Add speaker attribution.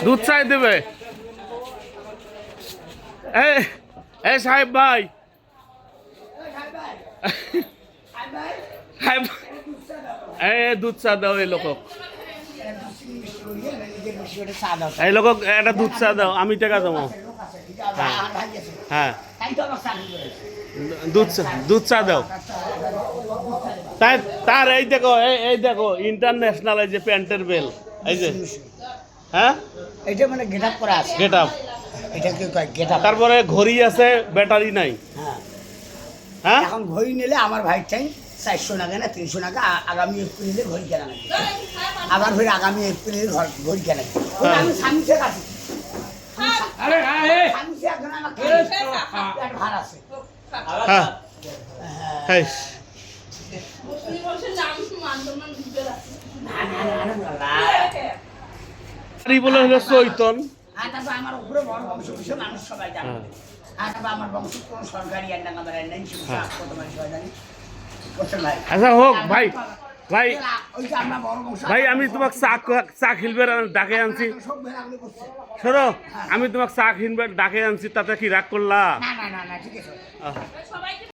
Speaker 1: দুধ চাই দেবে। এই সাহেব ভাই, দুধ চা দাও এই লোক, এই লোক একটা দুধ চা দাও, আমি টাকা দেবো। হ্যাঁ দুধ চা দাও। তাই তার এই দেখো ইন্টারন্যাশনাল এই যে প্যান্টের বেল, এই যে হ্যাঁ
Speaker 2: এটা মানে গেট আপ করা আছে,
Speaker 1: গেট আপ।
Speaker 2: এটা কি কয় গেট আপ?
Speaker 1: তারপরে ঘড়ি আছে, ব্যাটারি নাই।
Speaker 2: হ্যাঁ
Speaker 1: হ্যাঁ
Speaker 2: এখন ঘড়ি নিলে আমার ভাই চাই 400 টাকা না 300 টাকা, আগামী এপ্রিলে ঘড়ি কেনা লাগবে। আবার ফের আগামী এপ্রিলে ঘড়ি কেনা লাগবে। আমি সামিসে কাছে সামিসে এখন আমার পেট ভার আছে।
Speaker 1: হ্যাঁ হ্যাঁ বলে হলো চৈতন।
Speaker 2: আর তারপর আমার উপরে বড় বংশ কিছু মানুষ সবাই জানে। আর তারপর আমার বংশ কোনো সরকারি আর নাম আমার নেই, কত মানুষ সবাই জানে।
Speaker 1: আচ্ছা হোক ভাই, ভাই
Speaker 2: ওই যে আমরা বড় বংশ।
Speaker 1: ভাই আমি তোমাকে চা খিলবে ডাকে আনছি, শোনো আমি তোমাকে চা খিলবে ডাকে আনছি, তাতে কি রাগ করলা?
Speaker 2: না না না না, ঠিক আছে।